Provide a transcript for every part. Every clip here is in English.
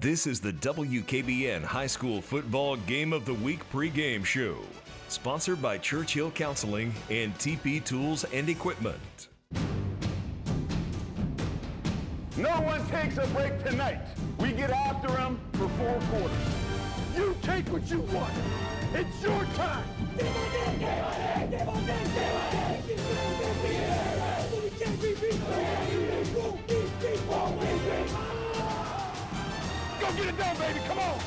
This is the WKBN High School Football Game of the Week pregame show, sponsored by Churchill Counseling and TP Tools and Equipment. No one takes a break tonight. We get after them for 4 quarters. You take what you want. It's your time. Go get it done, baby. Come on.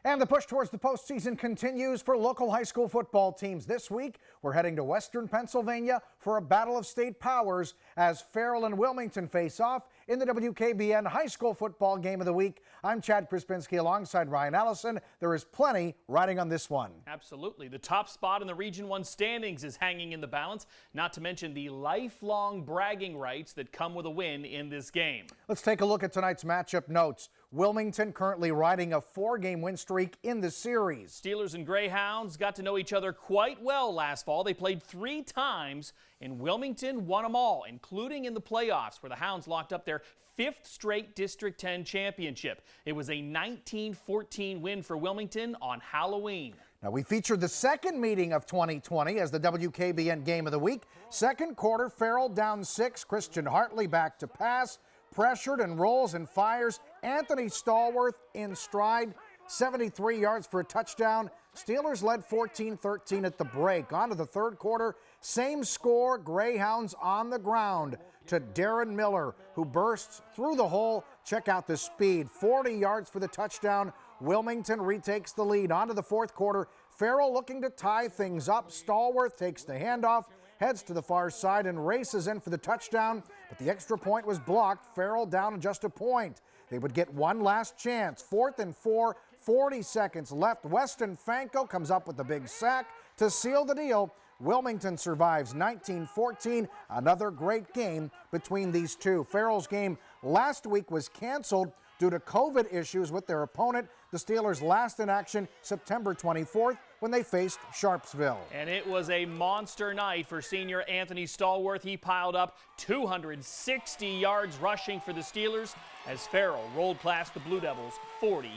And the push towards the postseason continues for local high school football teams. This week, we're heading to Western Pennsylvania for a battle of state powers as Farrell and Wilmington face off in the WKBN High School Football Game of the Week. I'm Chad Krispinski alongside Ryan Allison. There is plenty riding on this one. Absolutely. The top spot in the Region 1 standings is hanging in the balance, not to mention the lifelong bragging rights that come with a win in this game. Let's take a look at tonight's matchup notes. Wilmington currently riding a 4-game win streak in the series. Steelers and Greyhounds got to know each other quite well last fall. They played 3 times, and Wilmington won them all, including in the playoffs, where the Hounds locked up their 5th straight District 10 championship. It was a 19-14 win for Wilmington on Halloween. Now, we featured the second meeting of 2020 as the WKBN Game of the Week. Second quarter, Farrell down 6. Christian Hartley back to pass. Pressured and rolls and fires. Anthony Stallworth in stride. 73 yards for a touchdown. Steelers led 14-13 at the break. On to the third quarter. Same score. Greyhounds on the ground to Darren Miller, who bursts through the hole. Check out the speed. 40 yards for the touchdown. Wilmington retakes the lead. On to the fourth quarter. Farrell looking to tie things up. Stallworth takes the handoff, heads to the far side and races in for the touchdown, but the extra point was blocked. Farrell down to just a point. They would get one last chance. 4th and 4, 40 seconds left. Weston Fanko comes up with the big sack to seal the deal. Wilmington survives 19-14. Another great game between these two. Farrell's game last week was canceled due to COVID issues with their opponent. The Steelers last in action September 24th when they faced Sharpsville. And it was a monster night for senior Anthony Stallworth. He piled up 260 yards rushing for the Steelers as Farrell rolled past the Blue Devils 40-0.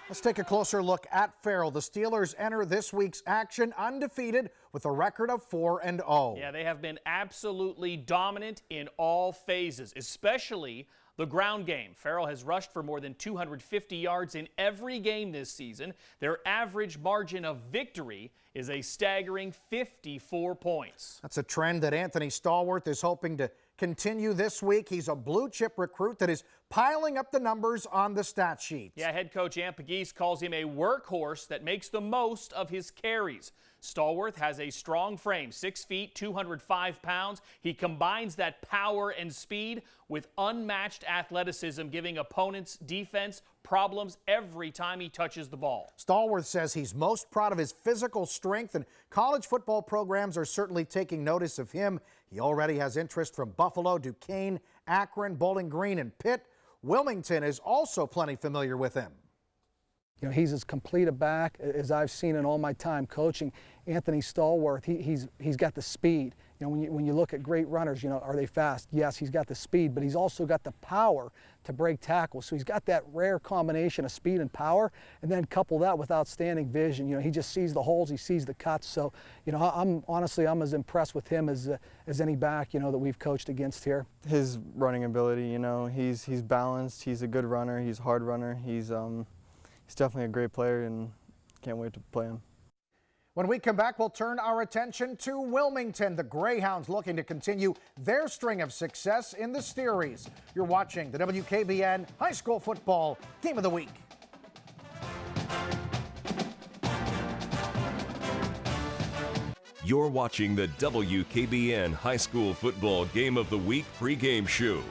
Let's take a closer look at Farrell. The Steelers enter this week's action undefeated with a record of 4-0. Yeah, they have been absolutely dominant in all phases, especially the ground game. Farrell has rushed for more than 250 yards in every game this season. Their average margin of victory is a staggering 54 points. That's a trend that Anthony Stallworth is hoping to continue this week. He's a blue chip recruit that is piling up the numbers on the stat sheet. Yeah, head coach Amp Pegues calls him a workhorse that makes the most of his carries. Stallworth has a strong frame, 6 feet, 205 pounds. He combines that power and speed with unmatched athleticism, giving opponents' defense problems every time he touches the ball. Stallworth says he's most proud of his physical strength, and college football programs are certainly taking notice of him. He already has interest from Buffalo, Duquesne, Akron, Bowling Green, and Pitt. Wilmington is also plenty familiar with him. You know, he's as complete a back as I've seen in all my time coaching. Anthony Stallworth, he's got the speed. You know, when you look at great runners, you know, are they fast? Yes, he's got the speed, but he's also got the power to break tackles. So he's got that rare combination of speed and power, and then couple that with outstanding vision. You know, he just sees the holes, he sees the cuts. So, you know, I'm as impressed with him as any back, you know, that we've coached against here. His running ability, you know, he's balanced. He's a good runner. He's a hard runner. He's definitely a great player, and can't wait to play him. When we come back, we'll turn our attention to Wilmington. The Greyhounds looking to continue their string of success in the series. You're watching the WKBN High School Football Game of the Week. You're watching the WKBN High School Football Game of the Week pregame show.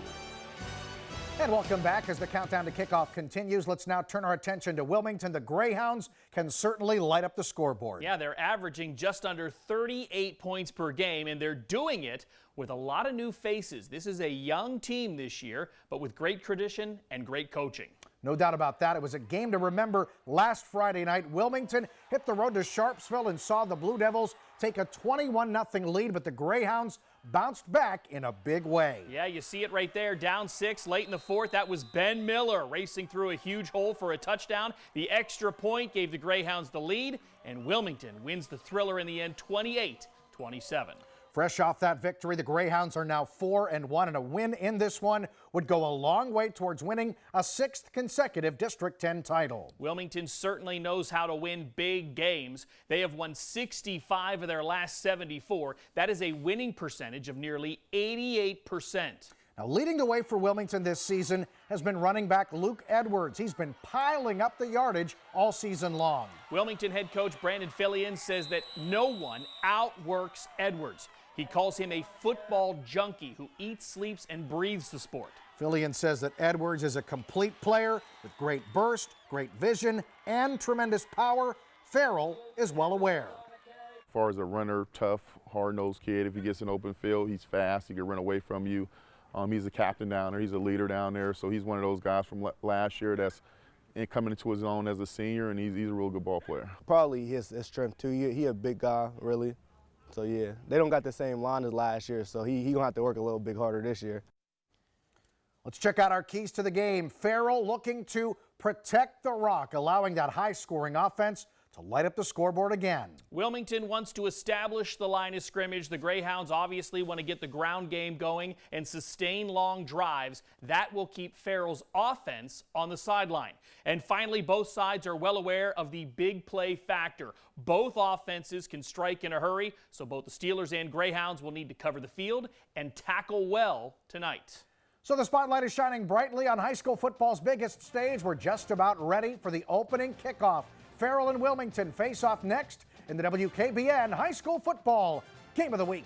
And welcome back as the countdown to kickoff continues. Let's now turn our attention to Wilmington. The Greyhounds can certainly light up the scoreboard. Yeah, they're averaging just under 38 points per game, and they're doing it with a lot of new faces. This is a young team this year, but with great tradition and great coaching. No doubt about that. It was a game to remember last Friday night. Wilmington hit the road to Sharpsville and saw the Blue Devils take a 21-0 lead, but the Greyhounds bounced back in a big way. Yeah, you see it right there, down 6 late in the 4th. That was Ben Miller racing through a huge hole for a touchdown. The extra point gave the Greyhounds the lead, and Wilmington wins the thriller in the end 28-27. Fresh off that victory, the Greyhounds are now 4-1, and a win in this one would go a long way towards winning a 6th consecutive District 10 title. Wilmington certainly knows how to win big games. They have won 65 of their last 74. That is a winning percentage of nearly 88%. Now, leading the way for Wilmington this season has been running back Luke Edwards. He's been piling up the yardage all season long. Wilmington head coach Brandon Fillion says that no one outworks Edwards. He calls him a football junkie who eats, sleeps, and breathes the sport. Fillion says that Edwards is a complete player with great burst, great vision, and tremendous power. Farrell is well aware. As far as a runner, tough, hard-nosed kid, if he gets an open field, he's fast, he can run away from you. He's a captain down there, he's a leader down there, so he's one of those guys from last year that's coming into his own as a senior, and he's a real good ball player. Probably his strength too. He a big guy, really. So yeah, they don't got the same line as last year, so he gonna have to work a little bit harder this year. Let's check out our keys to the game. Farrell looking to protect the rock, allowing that high-scoring offense to light up the scoreboard again. Wilmington wants to establish the line of scrimmage. The Greyhounds obviously want to get the ground game going and sustain long drives. That will keep Farrell's offense on the sideline. And finally, both sides are well aware of the big play factor. Both offenses can strike in a hurry, so both the Steelers and Greyhounds will need to cover the field and tackle well tonight. So the spotlight is shining brightly on high school football's biggest stage. We're just about ready for the opening kickoff. Farrell and Wilmington face off next in the WKBN High School Football Game of the Week.